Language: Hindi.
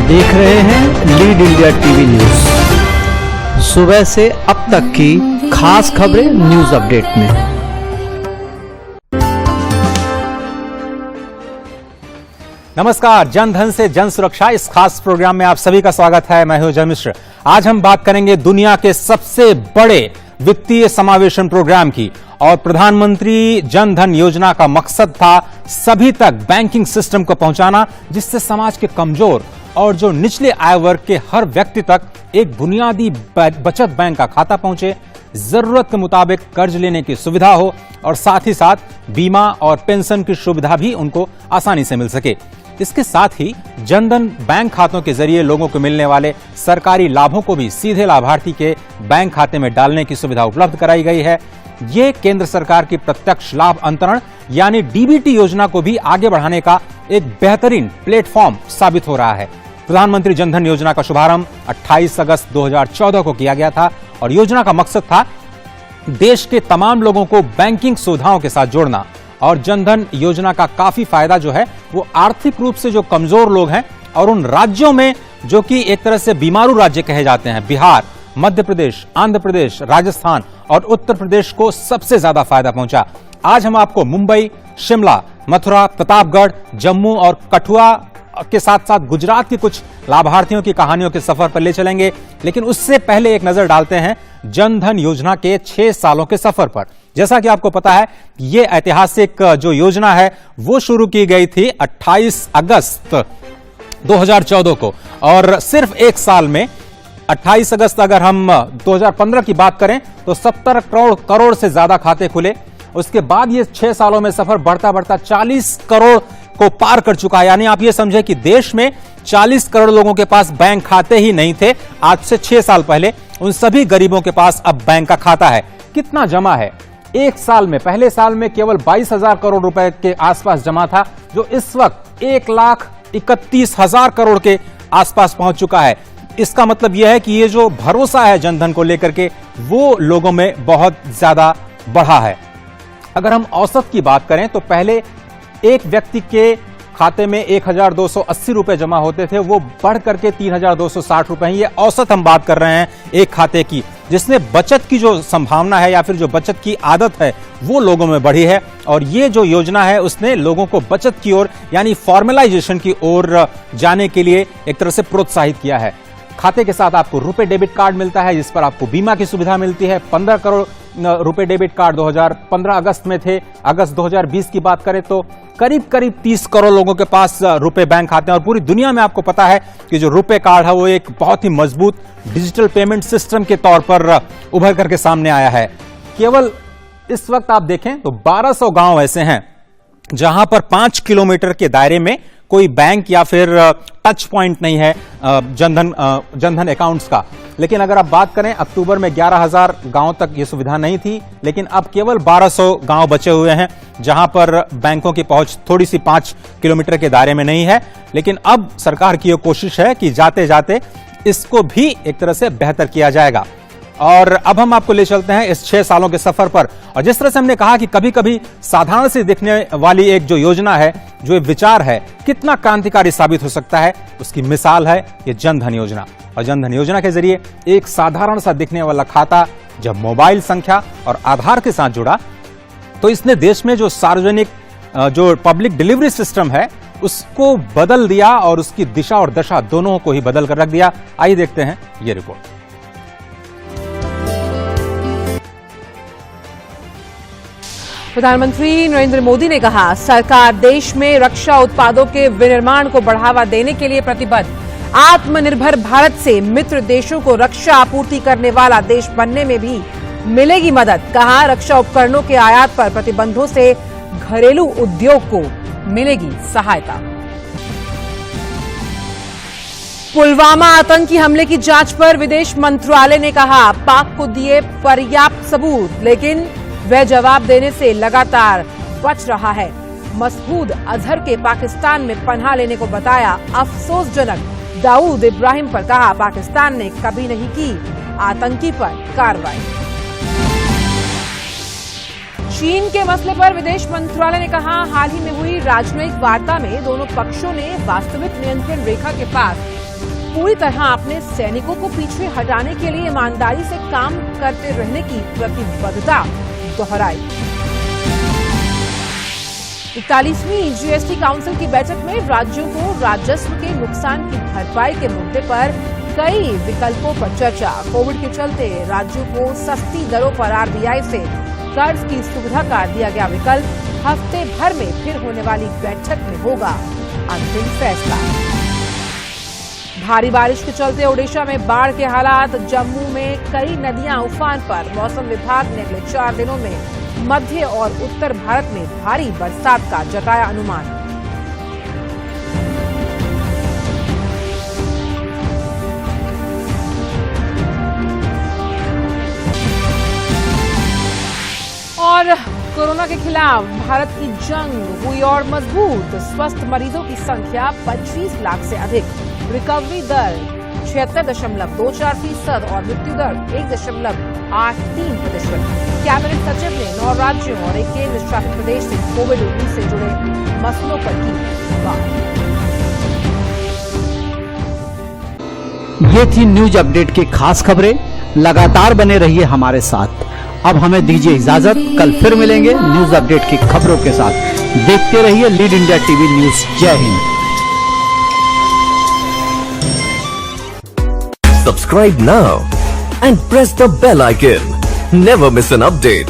देख रहे हैं लीड इंडिया टीवी न्यूज। सुबह से अब तक की खास खबरें न्यूज अपडेट में। नमस्कार, जन धन से जन सुरक्षा इस खास प्रोग्राम में आप सभी का स्वागत है। मैं हूं अजय मिश्र। आज हम बात करेंगे दुनिया के सबसे बड़े वित्तीय समावेशन प्रोग्राम की। और प्रधानमंत्री जन धन योजना का मकसद था सभी तक बैंकिंग सिस्टम को पहुंचाना, जिससे समाज के कमजोर और जो निचले आय वर्ग के हर व्यक्ति तक एक बुनियादी बचत बैंक का खाता पहुंचे, जरूरत के मुताबिक कर्ज लेने की सुविधा हो और साथ ही साथ बीमा और पेंशन की सुविधा भी उनको आसानी से मिल सके। इसके साथ ही जनधन बैंक खातों के जरिए लोगों को मिलने वाले सरकारी लाभों को भी सीधे लाभार्थी के बैंक खाते में डालने की सुविधा उपलब्ध कराई गई है। ये केंद्र सरकार की प्रत्यक्ष लाभ अंतरण यानी डीबीटी योजना को भी आगे बढ़ाने का एक बेहतरीन प्लेटफॉर्म साबित हो रहा है। प्रधानमंत्री जनधन योजना का शुभारंभ 28 अगस्त 2014 को किया गया था और योजना का मकसद था देश के तमाम लोगों को बैंकिंग सुविधाओं के साथ जोड़ना। और जनधन योजना का काफी फायदा जो है वो आर्थिक रूप से जो कमजोर लोग हैं और उन राज्यों में जो कि एक तरह से बीमारू राज्य कहे जाते हैं, बिहार, मध्य प्रदेश, आंध्र प्रदेश, राजस्थान और उत्तर प्रदेश को सबसे ज्यादा फायदा पहुंचा। आज हम आपको मुंबई, शिमला, मथुरा, प्रतापगढ़, जम्मू और कठुआ के साथ साथ गुजरात की कुछ लाभार्थियों की कहानियों के सफर पर ले चलेंगे। लेकिन उससे पहले एक नजर डालते हैं जनधन योजना के 6 सालों के सफर पर। जैसा कि आपको पता है, ये ऐतिहासिक जो योजना है वो शुरू की गई थी 28 अगस्त 2014 को और सिर्फ एक साल में 28 अगस्त अगर हम 2015 की बात करें तो 70 करोड़ से ज्यादा खाते खुले। उसके बाद ये 6 सालों में सफर बढ़ता बढ़ता 40 करोड़ को पार कर चुका है। यानी आप ये समझे कि देश में 40 करोड़ लोगों के पास बैंक खाते ही नहीं थे आज से 6 साल पहले। उन सभी गरीबों के पास अब बैंक का खाता है। कितना जमा है? एक साल में, पहले साल में केवल 22,000 करोड़ रुपए के आसपास जमा था, जो इस वक्त 1,31,000 करोड़ के आसपास पहुंच चुका है। इसका मतलब यह है कि ये जो भरोसा है जनधन को लेकर के वो लोगों में बहुत ज्यादा बढ़ा है। अगर हम औसत की बात करें तो पहले एक व्यक्ति के खाते में 1,280 रुपए जमा होते थे, वो बढ़ करके 3,260 रुपए हैं। ये औसत हम बात कर रहे हैं एक खाते की, जिसमें बचत की जो संभावना है या फिर जो बचत की आदत है वो लोगों में बढ़ी है। और ये जो योजना है उसने लोगों को बचत की ओर यानी फॉर्मलाइजेशन की ओर जाने के लिए एक तरह से प्रोत्साहित किया है। खाते के साथ आपको रुपए डेबिट कार्ड मिलता है, जिस पर आपको बीमा की सुविधा मिलती है। 15 करोड़ रुपए डेबिट कार्ड 2015 अगस्त में थे। अगस्त 2020 की बात करें तो करीब 30 करोड़ लोगों के पास रुपए बैंक खाते हैं। और पूरी दुनिया में आपको पता है कि जो रुपए कार्ड है वो एक बहुत ही मजबूत डिजिटल पेमेंट सिस्टम के तौर पर उभर करके सामने आया है। केवल इस वक्त आप देखें तो 1200 गांव ऐसे हैं जहां पर 5 किलोमीटर के दायरे में कोई बैंक या फिर टच पॉइंट नहीं है जनधन अकाउंट्स का। लेकिन अगर आप बात करें, अक्टूबर में 11,000 गांव तक ये सुविधा नहीं थी, लेकिन अब केवल 1200 गांव बचे हुए हैं जहां पर बैंकों की पहुंच थोड़ी सी 5 किलोमीटर के दायरे में नहीं है। लेकिन अब सरकार की ये कोशिश है कि जाते जाते इसको भी एक तरह से बेहतर किया जाएगा। और अब हम आपको ले चलते हैं इस 6 सालों के सफर पर। और जिस तरह से हमने कहा कि कभी कभी साधारण से दिखने वाली एक जो योजना है, जो एक विचार है, कितना क्रांतिकारी साबित हो सकता है, उसकी मिसाल है ये जनधन योजना। और जनधन योजना के जरिए एक साधारण सा दिखने वाला खाता जब मोबाइल संख्या और आधार के साथ जुड़ा तो इसने देश में जो सार्वजनिक जो पब्लिक डिलीवरी सिस्टम है उसको बदल दिया और उसकी दिशा और दशा दोनों को ही बदल कर रख दिया। आइए देखते हैं ये रिपोर्ट। प्रधानमंत्री नरेंद्र मोदी ने कहा, सरकार देश में रक्षा उत्पादों के विनिर्माण को बढ़ावा देने के लिए प्रतिबद्ध। आत्मनिर्भर भारत से मित्र देशों को रक्षा आपूर्ति करने वाला देश बनने में भी मिलेगी मदद। कहा, रक्षा उपकरणों के आयात पर प्रतिबंधों से घरेलू उद्योग को मिलेगी सहायता। पुलवामा आतंकी हमले की जांच पर विदेश मंत्रालय ने कहा, पाक को दिए पर्याप्त सबूत, लेकिन वह जवाब देने से लगातार बच रहा है। मसूद अजहर के पाकिस्तान में पनाह लेने को बताया अफसोसजनक। दाऊद इब्राहिम पर कहा, पाकिस्तान ने कभी नहीं की आतंकी पर कार्रवाई। चीन के मसले पर विदेश मंत्रालय ने कहा, हाल ही में हुई राजनयिक वार्ता में दोनों पक्षों ने वास्तविक नियंत्रण रेखा के पास पूरी तरह अपने सैनिकों को पीछे हटाने के लिए ईमानदारी से काम करते रहने की प्रतिबद्धता दोहराई। 41वीं जीएसटी काउंसिल की बैठक में राज्यों को राजस्व के नुकसान की भरपाई के मुद्दे पर कई विकल्पों पर चर्चा। कोविड के चलते राज्यों को सस्ती दरों पर आरबीआई से कर्ज की सुविधा का दिया गया विकल्प। हफ्ते भर में फिर होने वाली बैठक में होगा अंतिम फैसला। भारी बारिश के चलते ओडिशा में बाढ़ के हालात। जम्मू में कई नदियां उफान पर। मौसम विभाग ने अगले 4 दिनों में मध्य और उत्तर भारत में भारी बरसात का जताया अनुमान। और कोरोना के खिलाफ भारत की जंग हुई और मजबूत। स्वस्थ मरीजों की संख्या 25 लाख से अधिक। रिकवरी दर 76.24% और मृत्यु दर 1.83%। कैबिनेट सचिव ने 9 राज्यों और 1 केंद्र शासित प्रदेश से कोविड-19 से जुड़े मसलों पर की बात। ये थी न्यूज अपडेट की खास खबरें। लगातार बने रहिए हमारे साथ। अब हमें दीजिए इजाजत। कल फिर मिलेंगे न्यूज अपडेट की खबरों के साथ। देखते रहिए लीड इंडिया टीवी न्यूज। जय Hind. Subscribe now and press the bell icon. Never miss an update.